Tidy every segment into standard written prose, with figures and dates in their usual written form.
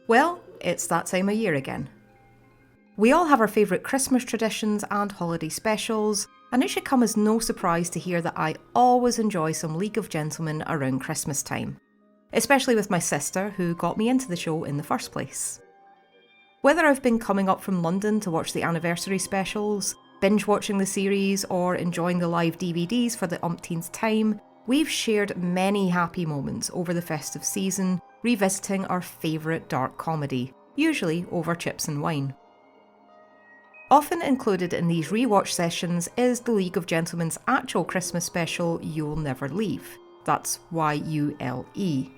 Well, it's that time of year again. We all have our favourite Christmas traditions and holiday specials, and it should come as no surprise to hear that I always enjoy some League of Gentlemen around Christmas time. Especially with my sister, who got me into the show in the first place. Whether I've been coming up from London to watch the anniversary specials, binge watching the series, or enjoying the live DVDs for the umpteenth time, we've shared many happy moments over the festive season, revisiting our favourite dark comedy, usually over chips and wine. Often included in these rewatch sessions is the League of Gentlemen's actual Christmas special, You'll Never Leave. That's Y-U-L-E.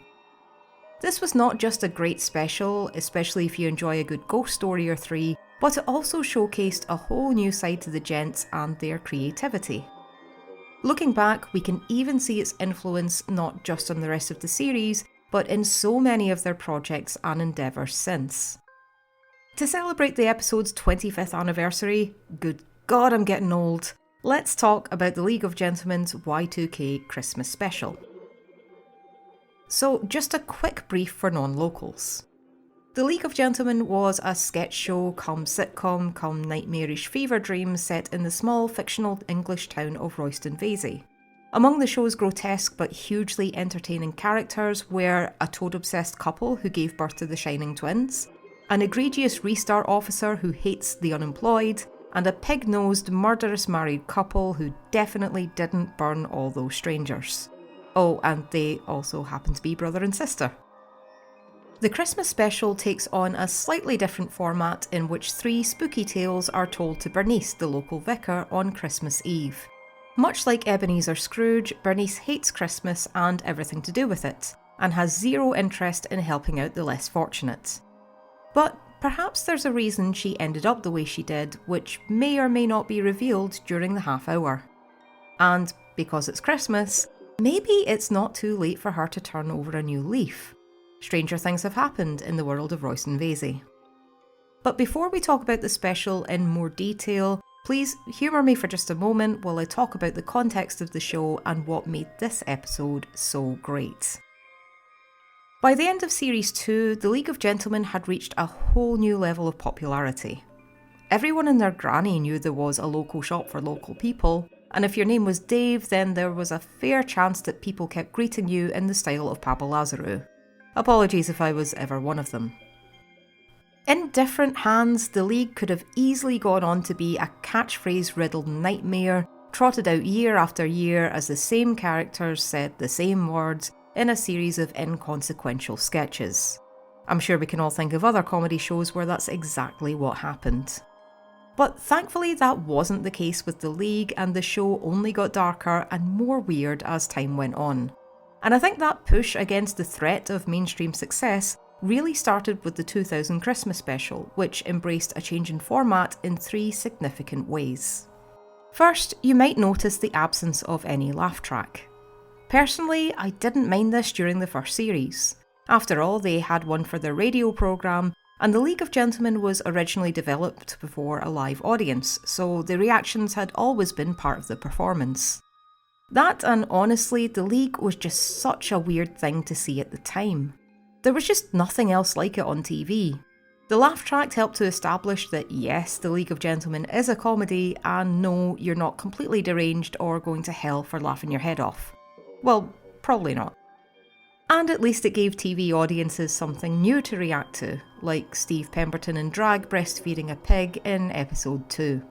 This was not just a great special, especially if you enjoy a good ghost story or three, but it also showcased a whole new side to the gents and their creativity. Looking back, we can even see its influence not just on the rest of the series, but in so many of their projects and endeavours since. To celebrate the episode's 25th anniversary, good God I'm getting old, let's talk about the League of Gentlemen's Y2K Christmas special. So just a quick brief for non-locals. The League of Gentlemen was a sketch show cum sitcom cum nightmarish fever dream set in the small fictional English town of Royston, Vasy. Among the show's grotesque but hugely entertaining characters were a toad-obsessed couple who gave birth to the Shining Twins, an egregious restart officer who hates the unemployed, and a pig-nosed murderous married couple who definitely didn't burn all those strangers. Oh, and they also happen to be brother and sister. The Christmas special takes on a slightly different format in which 3 spooky tales are told to Bernice, the local vicar, on Christmas Eve. Much like Ebenezer Scrooge, Bernice hates Christmas and everything to do with it, and has zero interest in helping out the less fortunate. But perhaps there's a reason she ended up the way she did, which may or may not be revealed during the half hour. And because it's Christmas, maybe it's not too late for her to turn over a new leaf. Stranger things have happened in the world of Royston Vasy. But before we talk about the special in more detail, please humour me for just a moment while I talk about the context of the show and what made this episode so great. By the end of Series 2, the League of Gentlemen had reached a whole new level of popularity. Everyone and their granny knew there was a local shop for local people, and if your name was Dave, then there was a fair chance that people kept greeting you in the style of Papa Lazarou. Apologies if I was ever one of them. In different hands, the League could have easily gone on to be a catchphrase-riddled nightmare, trotted out year after year as the same characters said the same words in a series of inconsequential sketches. I'm sure we can all think of other comedy shows where that's exactly what happened. But thankfully that wasn't the case with the League, and the show only got darker and more weird as time went on. And I think that push against the threat of mainstream success really started with the 2000 Christmas special, which embraced a change in format in 3 significant ways. First, you might notice the absence of any laugh track. Personally, I didn't mind this during the first series. After all, they had one for their radio programme, and the League of Gentlemen was originally developed before a live audience, so the reactions had always been part of the performance. That, and honestly, the League was just such a weird thing to see at the time. There was just nothing else like it on TV. The laugh track helped to establish that yes, the League of Gentlemen is a comedy, and no, you're not completely deranged or going to hell for laughing your head off. Well, probably not. And at least it gave TV audiences something new to react to, like Steve Pemberton in drag breastfeeding a pig in episode 2.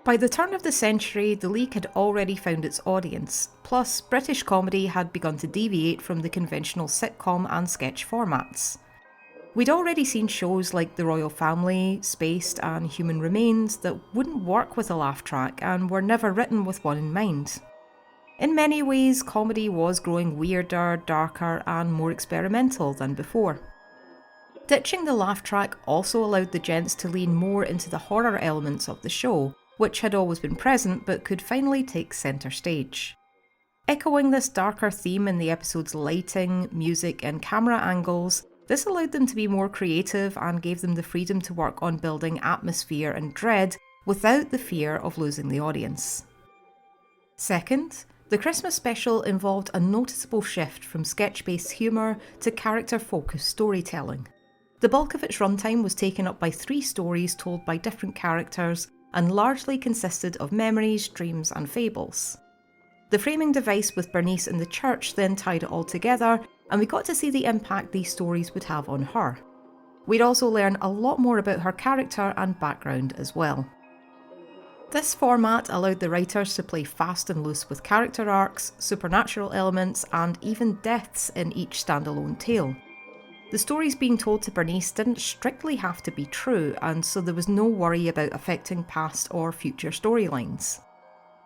By the turn of the century, the League had already found its audience, plus British comedy had begun to deviate from the conventional sitcom and sketch formats. We'd already seen shows like The Royal Family, Spaced and Human Remains that wouldn't work with a laugh track and were never written with one in mind. In many ways, comedy was growing weirder, darker and more experimental than before. Ditching the laugh track also allowed the gents to lean more into the horror elements of the show, which had always been present but could finally take centre stage. Echoing this darker theme in the episode's lighting, music and camera angles, this allowed them to be more creative and gave them the freedom to work on building atmosphere and dread without the fear of losing the audience. Second, the Christmas special involved a noticeable shift from sketch-based humour to character-focused storytelling. The bulk of its runtime was taken up by 3 stories told by different characters and largely consisted of memories, dreams and fables. The framing device with Bernice in the church then tied it all together, and we got to see the impact these stories would have on her. We'd also learn a lot more about her character and background as well. This format allowed the writers to play fast and loose with character arcs, supernatural elements, and even deaths in each standalone tale. The stories being told to Bernice didn't strictly have to be true, and so there was no worry about affecting past or future storylines.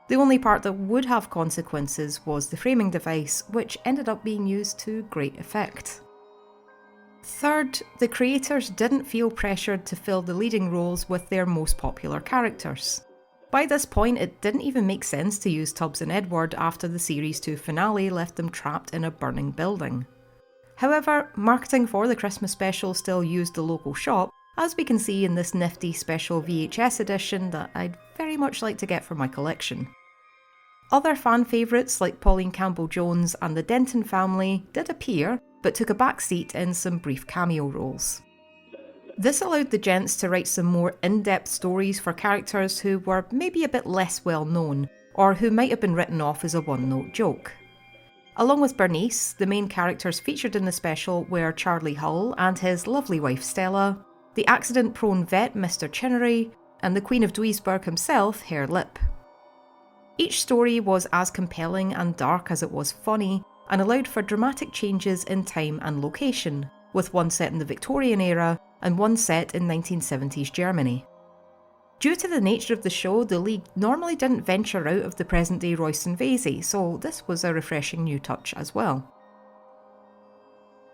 The only part that would have consequences was the framing device, which ended up being used to great effect. Third, the creators didn't feel pressured to fill the leading roles with their most popular characters. By this point, it didn't even make sense to use Tubbs and Edward after the Series 2 finale left them trapped in a burning building. However, marketing for the Christmas special still used the local shop, as we can see in this nifty special VHS edition that I'd very much like to get for my collection. Other fan favourites like Pauline Campbell-Jones and the Denton family did appear, but took a back seat in some brief cameo roles. This allowed the gents to write some more in-depth stories for characters who were maybe a bit less well known, or who might have been written off as a one-note joke. Along with Bernice, the main characters featured in the special were Charlie Hull and his lovely wife Stella, the accident-prone vet Mr. Chinnery, and the Queen of Duisburg himself, Herr Lipp. Each story was as compelling and dark as it was funny, and allowed for dramatic changes in time and location, with one set in the Victorian era and one set in 1970s Germany. Due to the nature of the show, the League normally didn't venture out of the present-day Royston Vasy, so this was a refreshing new touch as well.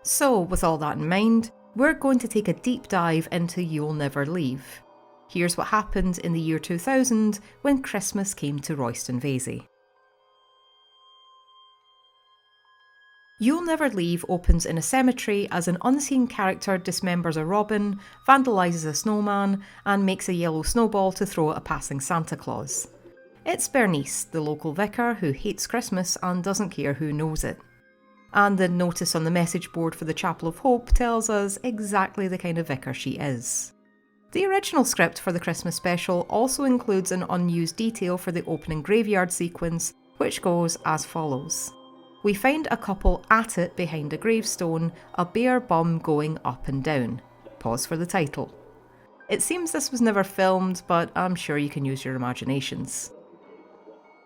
So, with all that in mind, we're going to take a deep dive into You'll Never Leave. Here's what happened in the year 2000 when Christmas came to Royston Vasy. You'll Never Leave opens in a cemetery as an unseen character dismembers a robin, vandalises a snowman, and makes a yellow snowball to throw at a passing Santa Claus. It's Bernice, the local vicar who hates Christmas and doesn't care who knows it. And the notice on the message board for the Chapel of Hope tells us exactly the kind of vicar she is. The original script for the Christmas special also includes an unused detail for the opening graveyard sequence, which goes as follows. We find a couple at it behind a gravestone, a bare bum going up and down. Pause for the title. It seems this was never filmed, but I'm sure you can use your imaginations.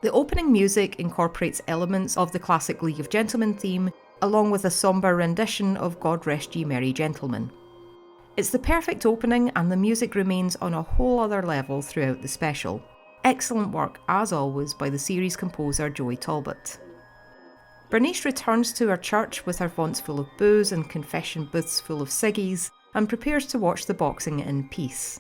The opening music incorporates elements of the classic League of Gentlemen theme, along with a sombre rendition of God Rest Ye Merry Gentlemen. It's the perfect opening, and the music remains on a whole other level throughout the special. Excellent work, as always, by the series composer Joey Talbot. Bernice returns to her church with her vaults full of booze and confession booths full of ciggies, and prepares to watch the boxing in peace.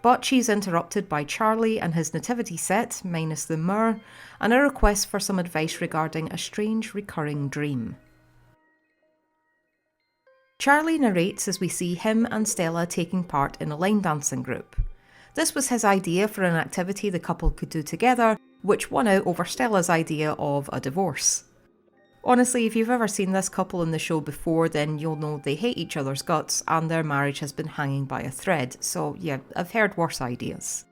But she's interrupted by Charlie and his nativity set, minus the myrrh, and a request for some advice regarding a strange recurring dream. Charlie narrates as we see him and Stella taking part in a line dancing group. This was his idea for an activity the couple could do together, which won out over Stella's idea of a divorce. Honestly, if you've ever seen this couple in the show before, then you'll know they hate each other's guts and their marriage has been hanging by a thread, so yeah, I've heard worse ideas.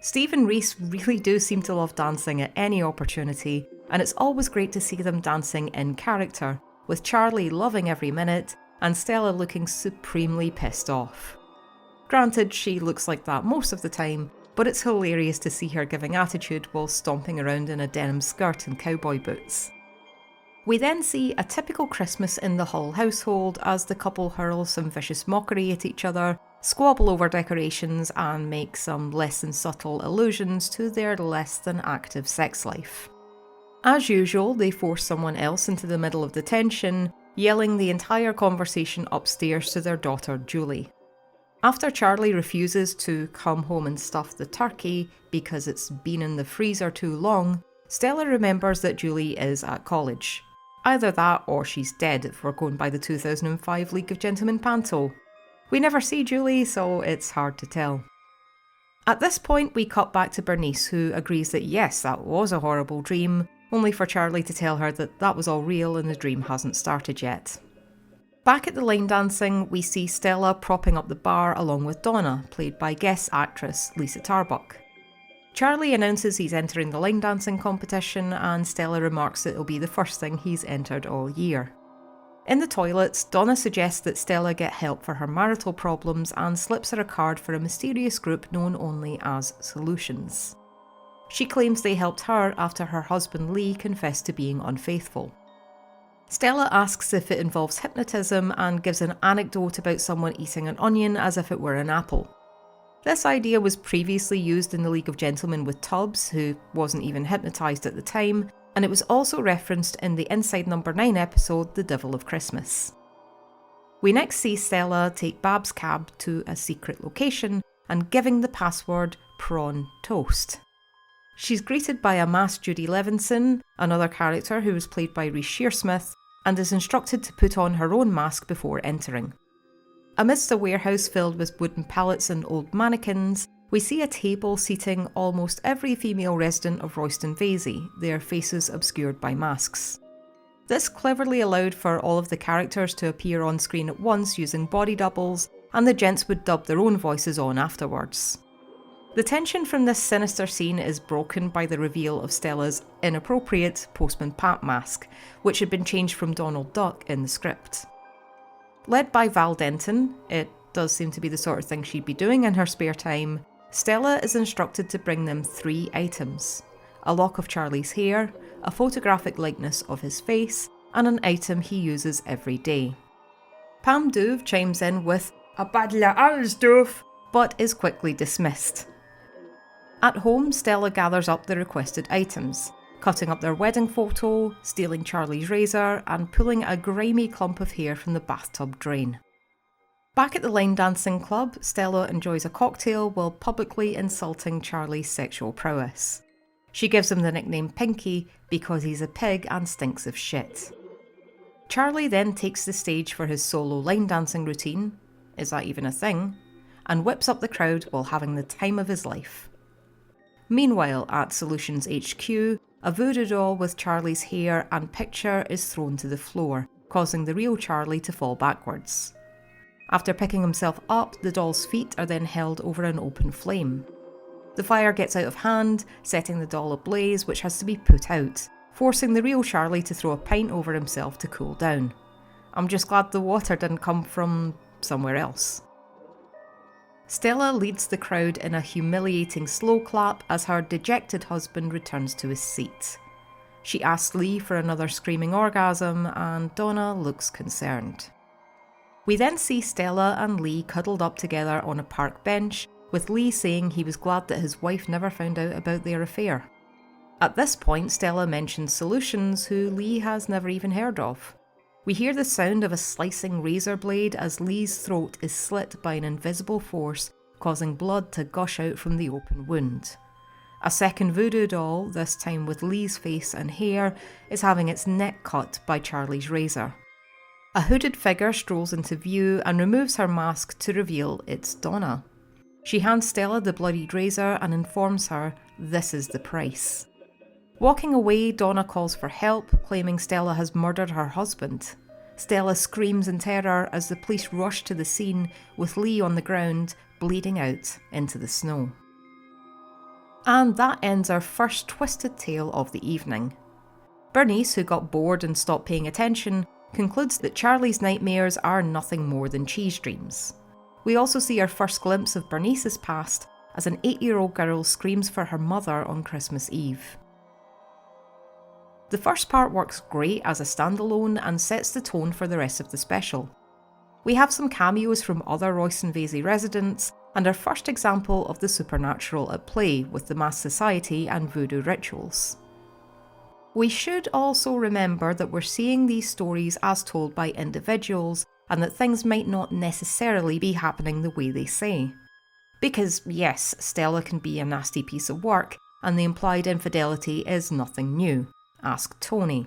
Steve and Reese really do seem to love dancing at any opportunity, and it's always great to see them dancing in character, with Charlie loving every minute and Stella looking supremely pissed off. Granted, she looks like that most of the time, but it's hilarious to see her giving attitude while stomping around in a denim skirt and cowboy boots. We then see a typical Christmas in the Hull household as the couple hurl some vicious mockery at each other, squabble over decorations, and make some less than subtle allusions to their less than active sex life. As usual, they force someone else into the middle of the tension, yelling the entire conversation upstairs to their daughter Julie. After Charlie refuses to come home and stuff the turkey because it's been in the freezer too long, Stella remembers that Julie is at college. Either that or she's dead if we're going by the 2005 League of Gentlemen panto. We never see Julie, so it's hard to tell. At this point, we cut back to Bernice, who agrees that yes, that was a horrible dream, only for Charlie to tell her that that was all real and the dream hasn't started yet. Back at the line dancing, we see Stella propping up the bar along with Donna, played by guest actress Lisa Tarbuck. Charlie announces he's entering the line dancing competition, and Stella remarks that it'll be the first thing he's entered all year. In the toilets, Donna suggests that Stella get help for her marital problems and slips her a card for a mysterious group known only as Solutions. She claims they helped her after her husband Lee confessed to being unfaithful. Stella asks if it involves hypnotism and gives an anecdote about someone eating an onion as if it were an apple. This idea was previously used in the League of Gentlemen with Tubbs, who wasn't even hypnotised at the time, and it was also referenced in the Inside Number 9 episode The Devil of Christmas. We next see Stella take Bab's cab to a secret location and giving the password prawn toast. She's greeted by a masked Judy Levinson, another character who was played by Reece Shearsmith, and is instructed to put on her own mask before entering. Amidst a warehouse filled with wooden pallets and old mannequins, we see a table seating almost every female resident of Royston Vasy, their faces obscured by masks. This cleverly allowed for all of the characters to appear on screen at once using body doubles, and the gents would dub their own voices on afterwards. The tension from this sinister scene is broken by the reveal of Stella's inappropriate Postman Pat mask, which had been changed from Donald Duck in the script. Led by Val Denton, it does seem to be the sort of thing she'd be doing in her spare time, Stella is instructed to bring them 3 items: a lock of Charlie's hair, a photographic likeness of his face, and an item he uses every day. Pam Douve chimes in with a bottle of Alsdorf, but is quickly dismissed. At home, Stella gathers up the requested items, cutting up their wedding photo, stealing Charlie's razor, and pulling a grimy clump of hair from the bathtub drain. Back at the line dancing club, Stella enjoys a cocktail while publicly insulting Charlie's sexual prowess. She gives him the nickname Pinky because he's a pig and stinks of shit. Charlie then takes the stage for his solo line dancing routine, is that even a thing, and whips up the crowd while having the time of his life. Meanwhile, at Solutions HQ, a voodoo doll with Charlie's hair and picture is thrown to the floor, causing the real Charlie to fall backwards. After picking himself up, the doll's feet are then held over an open flame. The fire gets out of hand, setting the doll ablaze, which has to be put out, forcing the real Charlie to throw a pint over himself to cool down. I'm just glad the water didn't come from somewhere else. Stella leads the crowd in a humiliating slow clap as her dejected husband returns to his seat. She asks Lee for another screaming orgasm, and Donna looks concerned. We then see Stella and Lee cuddled up together on a park bench, with Lee saying he was glad that his wife never found out about their affair. At this point, Stella mentions Solutions, who Lee has never even heard of. We hear the sound of a slicing razor blade as Lee's throat is slit by an invisible force, causing blood to gush out from the open wound. A second voodoo doll, this time with Lee's face and hair, is having its neck cut by Charlie's razor. A hooded figure strolls into view and removes her mask to reveal it's Donna. She hands Stella the bloodied razor and informs her this is the price. Walking away, Donna calls for help, claiming Stella has murdered her husband. Stella screams in terror as the police rush to the scene, with Lee on the ground, bleeding out into the snow. And that ends our first twisted tale of the evening. Bernice, who got bored and stopped paying attention, concludes that Charlie's nightmares are nothing more than cheese dreams. We also see our first glimpse of Bernice's past as an 8-year-old girl screams for her mother on Christmas Eve. The first part works great as a standalone and sets the tone for the rest of the special. We have some cameos from other Royston Vasy residents and our first example of the supernatural at play with the mass society and voodoo rituals. We should also remember that we're seeing these stories as told by individuals and that things might not necessarily be happening the way they say. Because yes, Stella can be a nasty piece of work and the implied infidelity is nothing new. Ask Tony.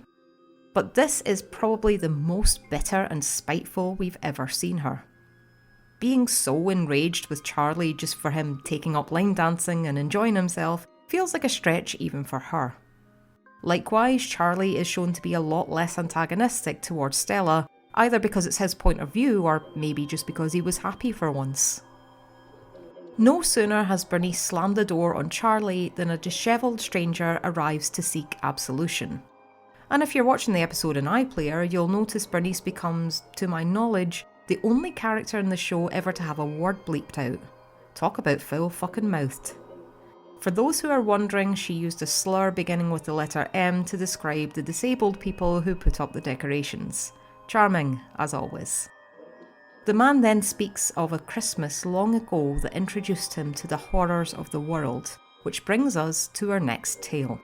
But this is probably the most bitter and spiteful we've ever seen her. Being so enraged with Charlie just for him taking up line dancing and enjoying himself feels like a stretch even for her. Likewise, Charlie is shown to be a lot less antagonistic towards Stella, either because it's his point of view or maybe just because he was happy for once. No sooner has Bernice slammed the door on Charlie than a dishevelled stranger arrives to seek absolution. And if you're watching the episode in iPlayer, you'll notice Bernice becomes, to my knowledge, the only character in the show ever to have a word bleeped out. Talk about foul fucking mouthed. For those who are wondering, she used a slur beginning with the letter M to describe the disabled people who put up the decorations. Charming, as always. The man then speaks of a Christmas long ago that introduced him to the horrors of the world, which brings us to our next tale.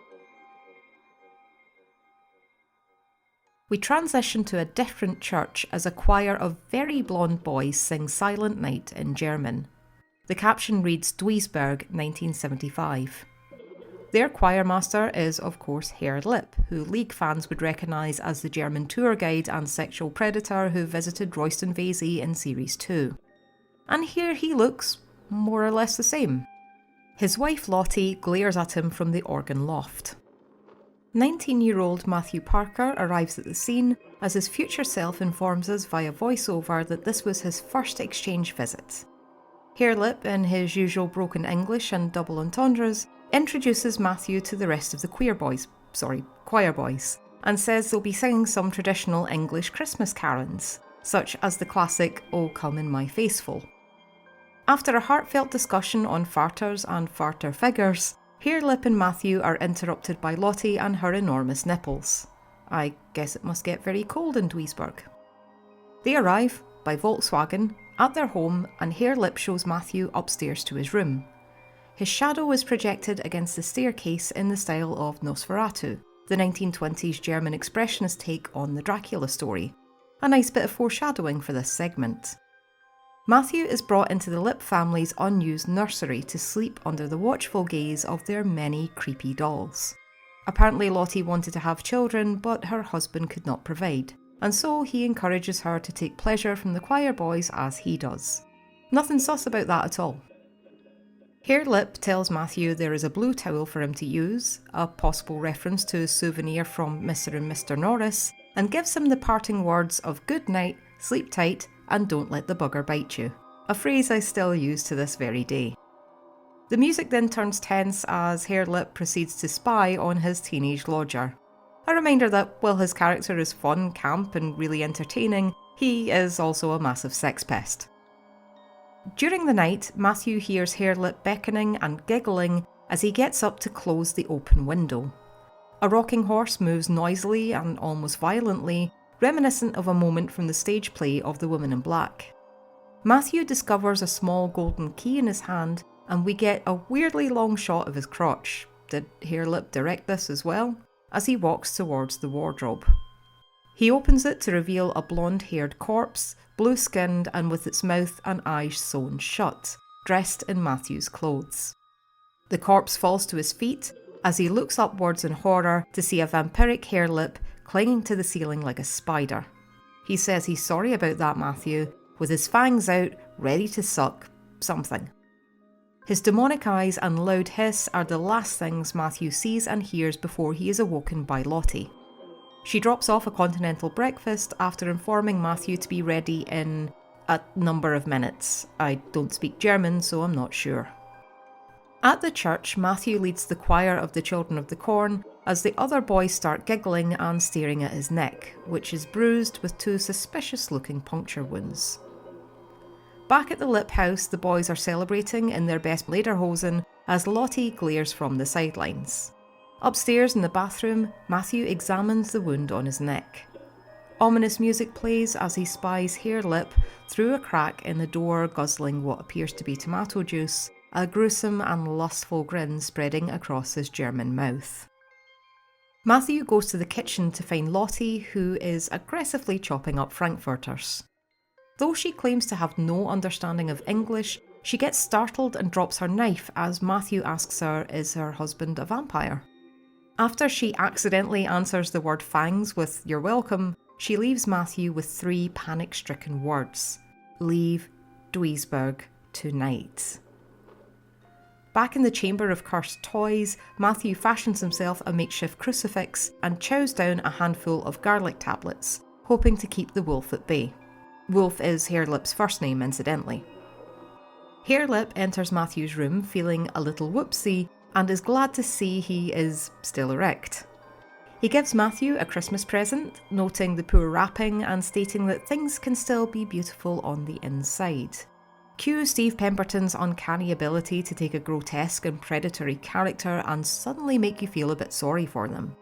We transition to a different church as a choir of very blonde boys sing Silent Night in German. The caption reads Duisburg 1975. Their choirmaster is, of course, Herr Lipp, who League fans would recognise as the German tour guide and sexual predator who visited Royston Vasy in Series 2. And here he looks more or less the same. His wife Lottie glares at him from the organ loft. 19-year-old Matthew Parker arrives at the scene as his future self informs us via voiceover that this was his first exchange visit. Herr Lipp, in his usual broken English and double entendres, introduces Matthew to the rest of the choir boys, and says they'll be singing some traditional English Christmas carols, such as the classic O Come in My Faithful. After a heartfelt discussion on farters and farter figures, Herr Lipp and Matthew are interrupted by Lottie and her enormous nipples. I guess it must get very cold in Duisburg. They arrive, by Volkswagen, at their home, and Herr Lipp shows Matthew upstairs to his room. His shadow is projected against the staircase in the style of Nosferatu, the 1920s German expressionist take on the Dracula story. A nice bit of foreshadowing for this segment. Matthew is brought into the Lipp family's unused nursery to sleep under the watchful gaze of their many creepy dolls. Apparently Lottie wanted to have children, but her husband could not provide, and so he encourages her to take pleasure from the choir boys as he does. Nothing sus about that at all. Herr Lipp tells Matthew there is a blue towel for him to use, a possible reference to a souvenir from Mr. and Mr. Norris, and gives him the parting words of good night, sleep tight, and don't let the bugger bite you, a phrase I still use to this very day. The music then turns tense as Herr Lipp proceeds to spy on his teenage lodger. A reminder that while his character is fun, camp, and really entertaining, he is also a massive sex pest. During the night, Matthew hears Herr Lipp beckoning and giggling as he gets up to close the open window. A rocking horse moves noisily and almost violently, reminiscent of a moment from the stage play of The Woman in Black. Matthew discovers a small golden key in his hand, and we get a weirdly long shot of his crotch. Did Herr Lipp direct this as well? As he walks towards the wardrobe. He opens it to reveal a blonde-haired corpse, blue-skinned and with its mouth and eyes sewn shut, dressed in Matthew's clothes. The corpse falls to his feet as he looks upwards in horror to see a vampiric Herr Lipp clinging to the ceiling like a spider. He says he's sorry about that, Matthew, with his fangs out, ready to suck something. His demonic eyes and loud hiss are the last things Matthew sees and hears before he is awoken by Lottie. She drops off a continental breakfast after informing Matthew to be ready in a number of minutes. I don't speak German, so I'm not sure. At the church, Matthew leads the choir of the Children of the Corn as the other boys start giggling and staring at his neck, which is bruised with two suspicious-looking puncture wounds. Back at the Lipp house, the boys are celebrating in their best lederhosen as Lottie glares from the sidelines. Upstairs in the bathroom, Matthew examines the wound on his neck. Ominous music plays as he spies Herr Lipp through a crack in the door, guzzling what appears to be tomato juice, a gruesome and lustful grin spreading across his German mouth. Matthew goes to the kitchen to find Lottie, who is aggressively chopping up frankfurters. Though she claims to have no understanding of English, she gets startled and drops her knife as Matthew asks her, is her husband a vampire? After she accidentally answers the word fangs with "you're welcome," she leaves Matthew with 3 panic-stricken words. Leave Duisburg tonight. Back in the chamber of cursed toys, Matthew fashions himself a makeshift crucifix and chows down a handful of garlic tablets, hoping to keep the wolf at bay. Wolf is Harelip's first name, incidentally. Harelip enters Matthew's room feeling a little whoopsie and is glad to see he is still erect. He gives Matthew a Christmas present, noting the poor wrapping and stating that things can still be beautiful on the inside. Cue Steve Pemberton's uncanny ability to take a grotesque and predatory character and suddenly make you feel a bit sorry for them.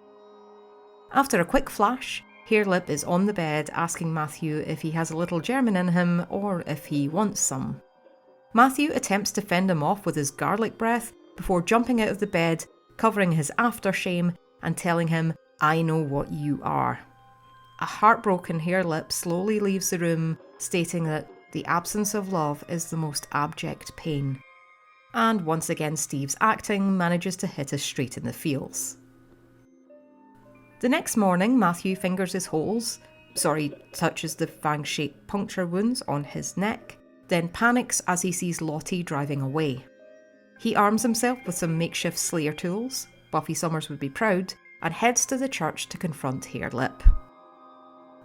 After a quick flash, Harelip is on the bed asking Matthew if he has a little German in him or if he wants some. Matthew attempts to fend him off with his garlic breath before jumping out of the bed, covering his aftershame and telling him, "I know what you are." A heartbroken Harelip slowly leaves the room, stating that the absence of love is the most abject pain. And once again Steve's acting manages to hit us straight in the feels. The next morning, Matthew fingers his touches the fang-shaped puncture wounds on his neck, then panics as he sees Lottie driving away. He arms himself with some makeshift slayer tools, Buffy Summers would be proud, and heads to the church to confront Harelip.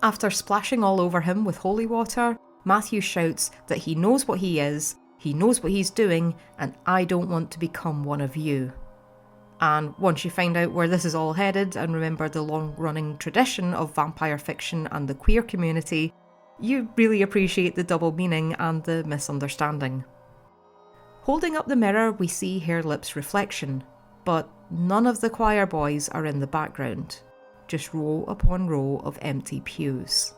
After splashing all over him with holy water, Matthew shouts that he knows what he is, he knows what he's doing, and I don't want to become one of you. And once you find out where this is all headed and remember the long-running tradition of vampire fiction and the queer community, you really appreciate the double meaning and the misunderstanding. Holding up the mirror, we see Harelip's reflection, but none of the choir boys are in the background, just row upon row of empty pews.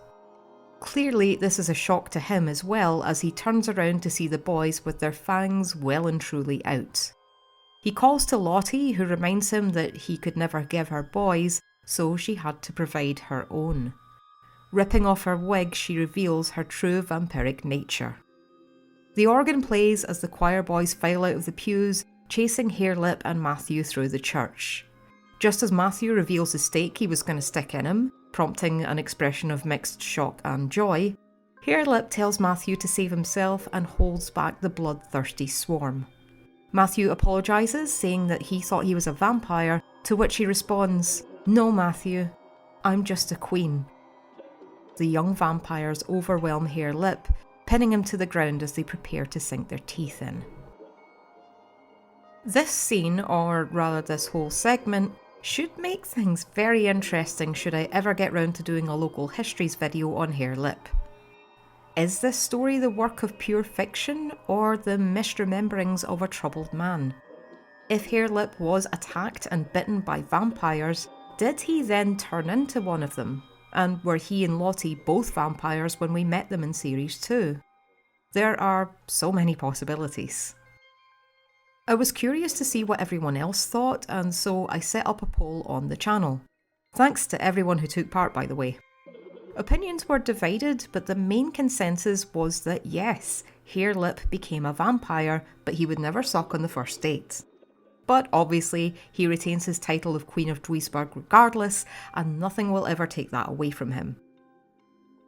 Clearly, this is a shock to him as well as he turns around to see the boys with their fangs well and truly out. He calls to Lottie, who reminds him that he could never give her boys, so she had to provide her own. Ripping off her wig, she reveals her true vampiric nature. The organ plays as the choir boys file out of the pews, chasing Harelip and Matthew through the church. Just as Matthew reveals the stake he was going to stick in him, prompting an expression of mixed shock and joy, Harelip tells Matthew to save himself and holds back the bloodthirsty swarm. Matthew apologises, saying that he thought he was a vampire, to which he responds, "No, Matthew, I'm just a queen." The young vampires overwhelm Harelip, pinning him to the ground as they prepare to sink their teeth in. This scene, or rather this whole segment, should make things very interesting should I ever get round to doing a local histories video on Harelip. Is this story the work of pure fiction or the misrememberings of a troubled man? If Harelip was attacked and bitten by vampires, did he then turn into one of them? And were he and Lottie both vampires when we met them in Series 2? There are so many possibilities. I was curious to see what everyone else thought, and so I set up a poll on the channel. Thanks to everyone who took part, by the way. Opinions were divided, but the main consensus was that yes, Harelip became a vampire, but he would never suck on the first date. But obviously, he retains his title of Queen of Duisburg regardless, and nothing will ever take that away from him.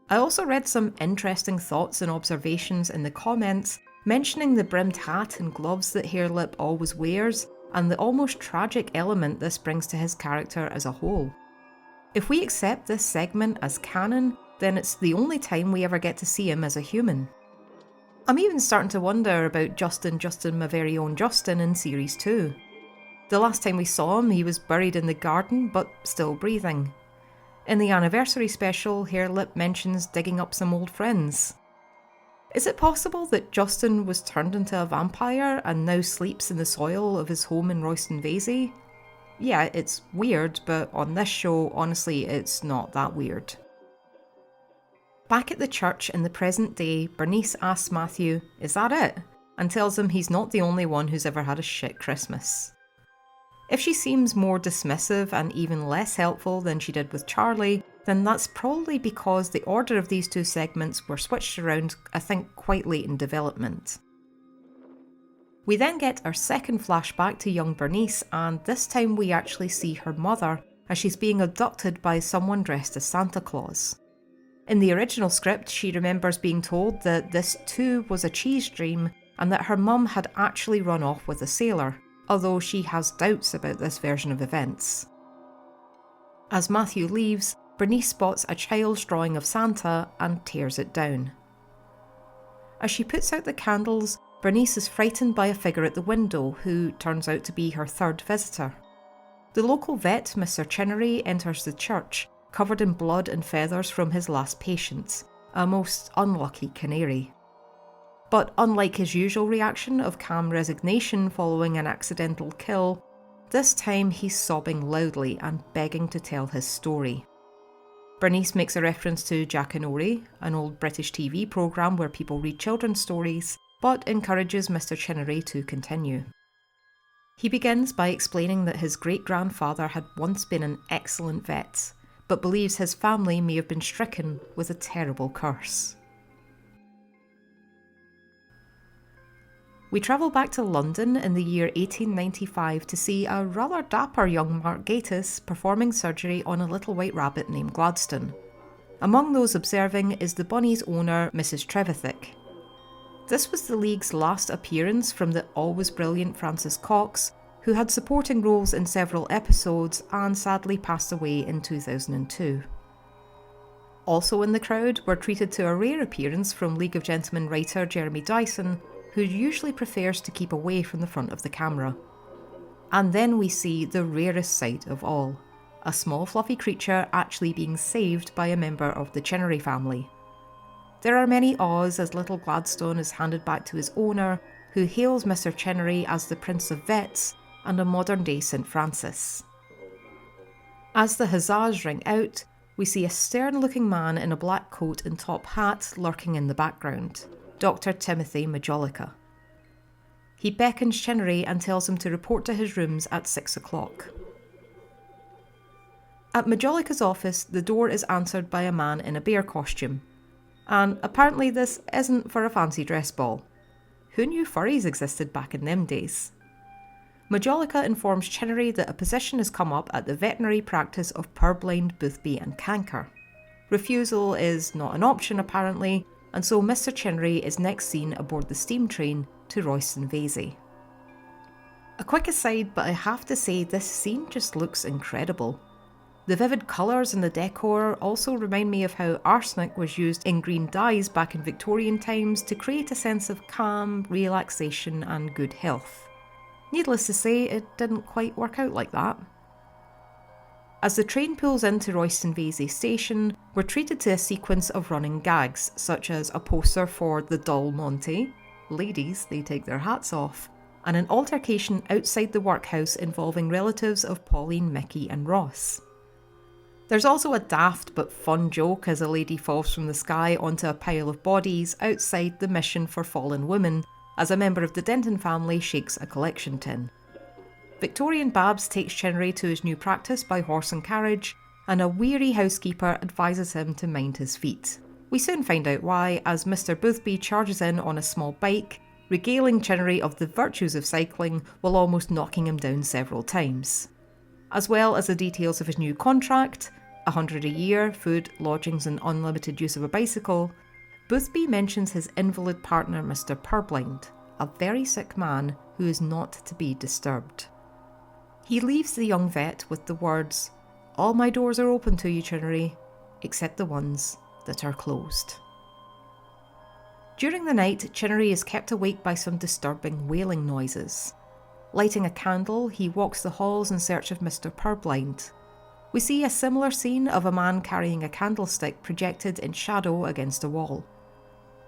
I also read some interesting thoughts and observations in the comments, mentioning the brimmed hat and gloves that Harelip always wears, and the almost tragic element this brings to his character as a whole. If we accept this segment as canon, then it's the only time we ever get to see him as a human. I'm even starting to wonder about Justin, my very own Justin in Series 2. The last time we saw him, he was buried in the garden, but still breathing. In the anniversary special, Harelip mentions digging up some old friends. Is it possible that Justin was turned into a vampire and now sleeps in the soil of his home in Royston, Vasy? Yeah, it's weird, but on this show, honestly, it's not that weird. Back at the church in the present day, Bernice asks Matthew, "Is that it?" and tells him he's not the only one who's ever had a shit Christmas. If she seems more dismissive and even less helpful than she did with Charlie, then that's probably because the order of these two segments were switched around, I think, quite late in development. We then get our second flashback to young Bernice, and this time we actually see her mother as she's being abducted by someone dressed as Santa Claus. In the original script, she remembers being told that this too was a cheese dream and that her mum had actually run off with a sailor, although she has doubts about this version of events. As Matthew leaves, Bernice spots a child's drawing of Santa and tears it down. As she puts out the candles, Bernice is frightened by a figure at the window who turns out to be her third visitor. The local vet, Mr. Chinnery, enters the church, covered in blood and feathers from his last patient, a most unlucky canary. But unlike his usual reaction of calm resignation following an accidental kill, this time he's sobbing loudly and begging to tell his story. Bernice makes a reference to Jack and Ori, an old British TV programme where people read children's stories, but encourages Mr. Chinnery to continue. He begins by explaining that his great-grandfather had once been an excellent vet, but believes his family may have been stricken with a terrible curse. We travel back to London in the year 1895 to see a rather dapper young Mark Gatiss performing surgery on a little white rabbit named Gladstone. Among those observing is the bunny's owner, Mrs. Trevithick. This was the League's last appearance from the always brilliant Francis Cox, who had supporting roles in several episodes and sadly passed away in 2002. Also in the crowd were treated to a rare appearance from League of Gentlemen writer Jeremy Dyson, who usually prefers to keep away from the front of the camera. And then we see the rarest sight of all, a small fluffy creature actually being saved by a member of the Chinnery family. There are many awes as little Gladstone is handed back to his owner, who hails Mr. Chinnery as the Prince of Vets and a modern-day St. Francis. As the huzzas ring out, we see a stern-looking man in a black coat and top hat lurking in the background, Dr. Timothy Majolica. He beckons Chinnery and tells him to report to his rooms at 6 o'clock. At Majolica's office, the door is answered by a man in a bear costume. And apparently this isn't for a fancy dress ball. Who knew furries existed back in them days? Majolica informs Chinnery that a position has come up at the veterinary practice of purblind, boothby and canker. Refusal is not an option apparently, and so Mr. Chinnery is next seen aboard the steam train to Royston, Vasy. A quick aside, but I have to say this scene just looks incredible. The vivid colours and the decor also remind me of how arsenic was used in green dyes back in Victorian times to create a sense of calm, relaxation and good health. Needless to say, it didn't quite work out like that. As the train pulls into Royston Vasy station, we're treated to a sequence of running gags, such as a poster for the Dull Monty, ladies, they take their hats off, and an altercation outside the workhouse involving relatives of Pauline, Mickey and Ross. There's also a daft but fun joke as a lady falls from the sky onto a pile of bodies outside the Mission for Fallen Women as a member of the Denton family shakes a collection tin. Victorian Babs takes Chinnery to his new practice by horse and carriage, and a weary housekeeper advises him to mind his feet. We soon find out why, as Mr. Boothby charges in on a small bike, regaling Chinnery of the virtues of cycling while almost knocking him down several times. As well as the details of his new contract, 100 a year, food, lodgings and unlimited use of a bicycle, Boothby mentions his invalid partner Mr. Purblind, a very sick man who is not to be disturbed. He leaves the young vet with the words, "All my doors are open to you, Chinnery, except the ones that are closed." During the night, Chinnery is kept awake by some disturbing wailing noises. Lighting a candle, he walks the halls in search of Mr. Purblind. We see a similar scene of a man carrying a candlestick projected in shadow against a wall.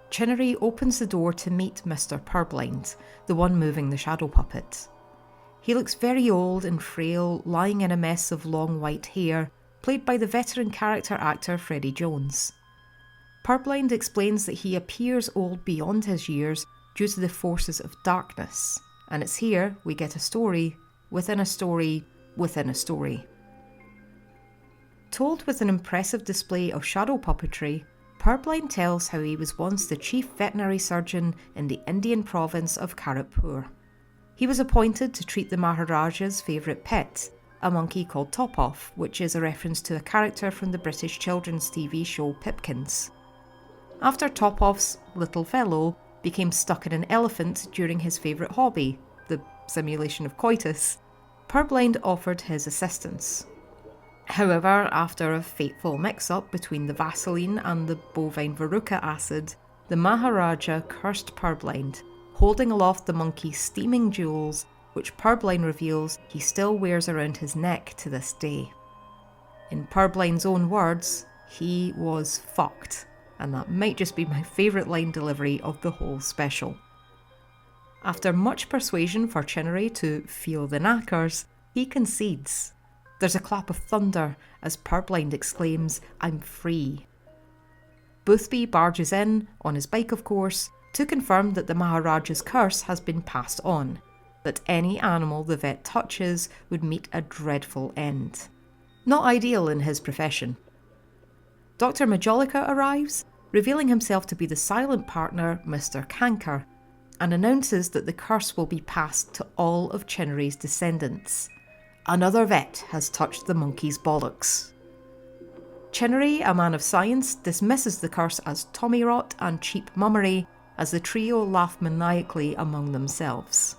Chinnery opens the door to meet Mr. Purblind, the one moving the shadow puppet. He looks very old and frail, lying in a mess of long white hair, played by the veteran character actor Freddie Jones. Purblind explains that he appears old beyond his years due to the forces of darkness, and it's here we get a story within a story within a story. Told with an impressive display of shadow puppetry, Purblind tells how he was once the chief veterinary surgeon in the Indian province of Kharagpur. He was appointed to treat the Maharaja's favourite pet, a monkey called Top-Off, which is a reference to a character from the British children's TV show Pipkins. After Top-Off's little fellow became stuck in an elephant during his favourite hobby, the simulation of coitus, Purblind offered his assistance. However, after a fateful mix-up between the Vaseline and the bovine veruca acid, the Maharaja cursed Purblind, holding aloft the monkey's steaming jewels, which Purblind reveals he still wears around his neck to this day. In Purblind's own words, he was fucked, and that might just be my favourite line delivery of the whole special. After much persuasion for Chinnery to feel the knackers, he concedes. There's a clap of thunder as Purblind exclaims, "I'm free." Boothby barges in, on his bike of course, to confirm that the Maharaja's curse has been passed on, that any animal the vet touches would meet a dreadful end. Not ideal in his profession. Dr. Majolica arrives, revealing himself to be the silent partner, Mr. Canker, and announces that the curse will be passed to all of Chinnery's descendants. Another vet has touched the monkey's bollocks. Chinnery, a man of science, dismisses the curse as tommy rot and cheap mummery as the trio laugh maniacally among themselves.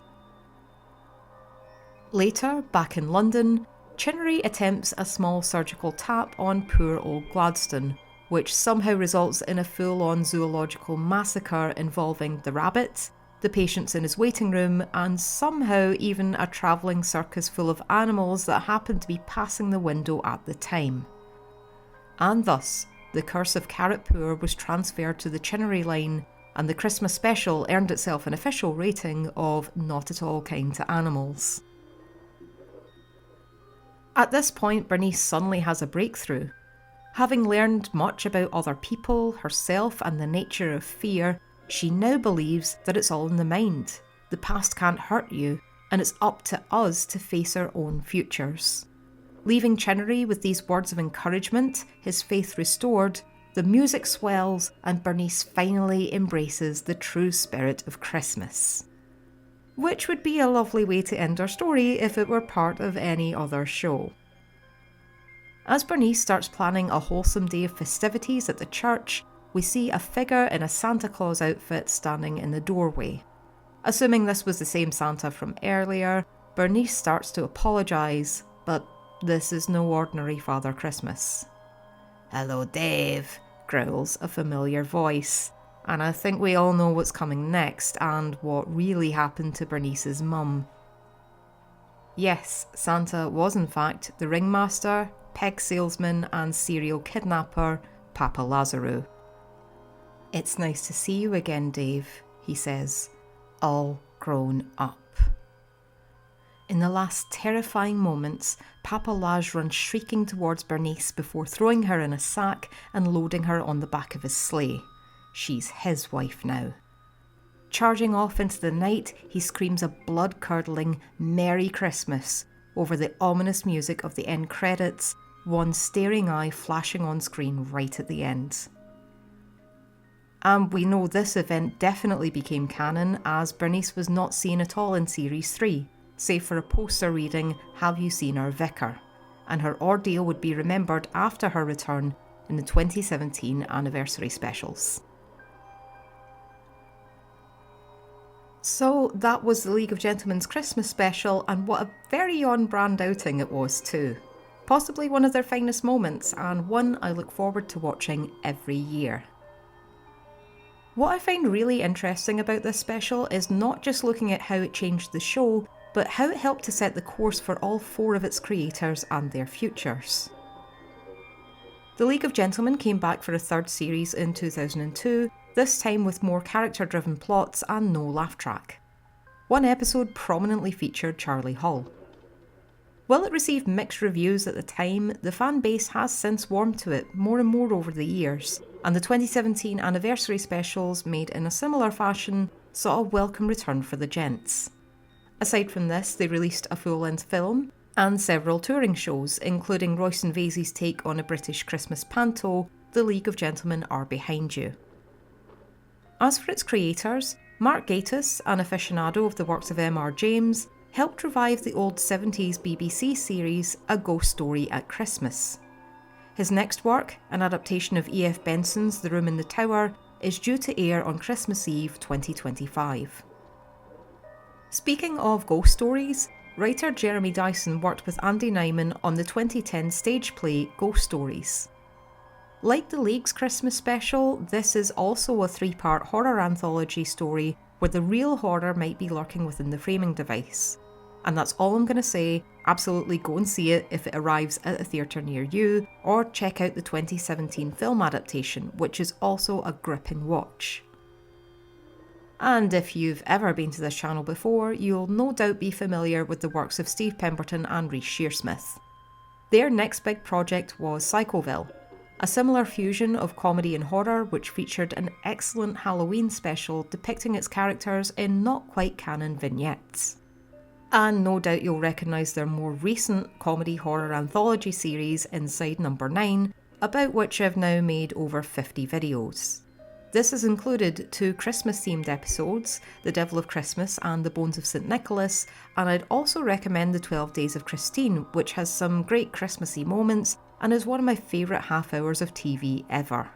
Later, back in London, Chinnery attempts a small surgical tap on poor old Gladstone, which somehow results in a full-on zoological massacre involving the rabbit, the patients in his waiting room, and somehow even a travelling circus full of animals that happened to be passing the window at the time. And thus, the curse of Carrotpoor was transferred to the Chinnery line, and the Christmas special earned itself an official rating of not at all kind to animals. At this point, Bernice suddenly has a breakthrough. Having learned much about other people, herself, and the nature of fear, she now believes that it's all in the mind. The past can't hurt you, and it's up to us to face our own futures. Leaving Chinnery with these words of encouragement, his faith restored, the music swells, and Bernice finally embraces the true spirit of Christmas. Which would be a lovely way to end our story if it were part of any other show. As Bernice starts planning a wholesome day of festivities at the church, we see a figure in a Santa Claus outfit standing in the doorway. Assuming this was the same Santa from earlier, Bernice starts to apologise, but this is no ordinary Father Christmas. "Hello, Dave," growls a familiar voice, and I think we all know what's coming next and what really happened to Bernice's mum. Yes, Santa was in fact the ringmaster, peg salesman and serial kidnapper, Papa Lazarou. "It's nice to see you again, Dave," he says, all grown up. In the last terrifying moments, Papa Laz runs shrieking towards Bernice before throwing her in a sack and loading her on the back of his sleigh. She's his wife now. Charging off into the night, he screams a blood-curdling "Merry Christmas" over the ominous music of the end credits, one staring eye flashing on screen right at the end. And we know this event definitely became canon, as Bernice was not seen at all in Series 3, save for a poster reading, "Have you seen our vicar?" and her ordeal would be remembered after her return in the 2017 anniversary specials. So that was the League of Gentlemen's Christmas special, and what a very on-brand outing it was too. Possibly one of their finest moments, and one I look forward to watching every year. What I find really interesting about this special is not just looking at how it changed the show, but how it helped to set the course for all four of its creators and their futures. The League of Gentlemen came back for a third series in 2002, this time with more character-driven plots and no laugh track. One episode prominently featured Charlie Hull. While it received mixed reviews at the time, the fan base has since warmed to it more and more over the years, and the 2017 anniversary specials, made in a similar fashion, saw a welcome return for the gents. Aside from this, they released a full-length film and several touring shows, including Royston Vasy's take on a British Christmas panto, The League of Gentlemen Are Behind You. As for its creators, Mark Gatiss, an aficionado of the works of M.R. James, helped revive the old 70s BBC series A Ghost Story at Christmas. His next work, an adaptation of E.F. Benson's The Room in the Tower, is due to air on Christmas Eve 2025. Speaking of ghost stories, writer Jeremy Dyson worked with Andy Nyman on the 2010 stage play Ghost Stories. Like the League's Christmas special, this is also a 3-part horror anthology story where the real horror might be lurking within the framing device. And that's all I'm going to say. Absolutely go and see it if it arrives at a theatre near you, or check out the 2017 film adaptation, which is also a gripping watch. And if you've ever been to this channel before, you'll no doubt be familiar with the works of Steve Pemberton and Rhys Shearsmith. Their next big project was Psychoville, a similar fusion of comedy and horror which featured an excellent Halloween special depicting its characters in not quite canon vignettes. And no doubt you'll recognise their more recent comedy horror anthology series Inside Number 9, about which I've now made over 50 videos. This has included 2 Christmas-themed episodes, The Devil of Christmas and The Bones of St Nicholas, and I'd also recommend The 12 Days of Christine, which has some great Christmassy moments and is one of my favourite half hours of TV ever.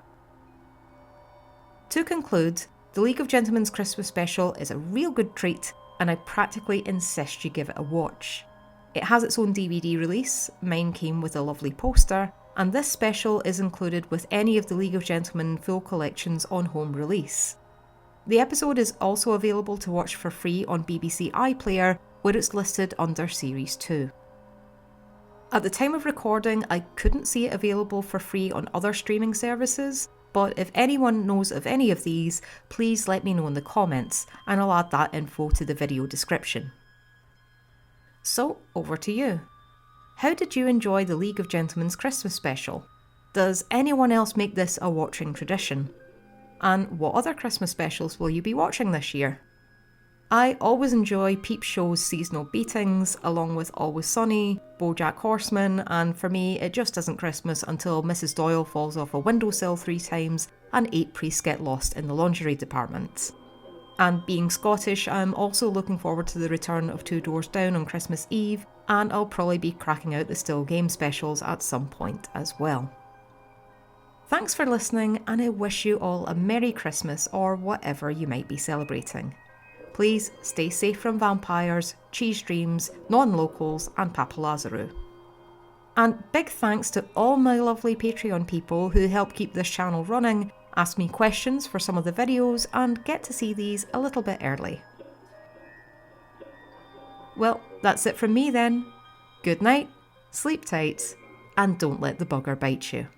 To conclude, The League of Gentlemen's Christmas special is a real good treat, and I practically insist you give it a watch. It has its own DVD release, mine came with a lovely poster, and this special is included with any of the League of Gentlemen full collections on home release. The episode is also available to watch for free on BBC iPlayer, where it's listed under Series 2. At the time of recording, I couldn't see it available for free on other streaming services, but if anyone knows of any of these, please let me know in the comments, and I'll add that info to the video description. So, over to you. How did you enjoy the League of Gentlemen's Christmas special? Does anyone else make this a watching tradition? And what other Christmas specials will you be watching this year? I always enjoy Peep Show's seasonal beatings, along with Always Sunny, BoJack Horseman, and for me it just isn't Christmas until Mrs Doyle falls off a windowsill 3 times and 8 priests get lost in the lingerie department. And being Scottish, I'm also looking forward to the return of Two Doors Down on Christmas Eve, and I'll probably be cracking out the Still Game specials at some point as well. Thanks for listening, and I wish you all a Merry Christmas or whatever you might be celebrating. Please stay safe from vampires, cheese dreams, non-locals and Papa Lazarou. And big thanks to all my lovely Patreon people who help keep this channel running, ask me questions for some of the videos and get to see these a little bit early. Well, that's it from me then. Good night, sleep tight, and don't let the bugger bite you.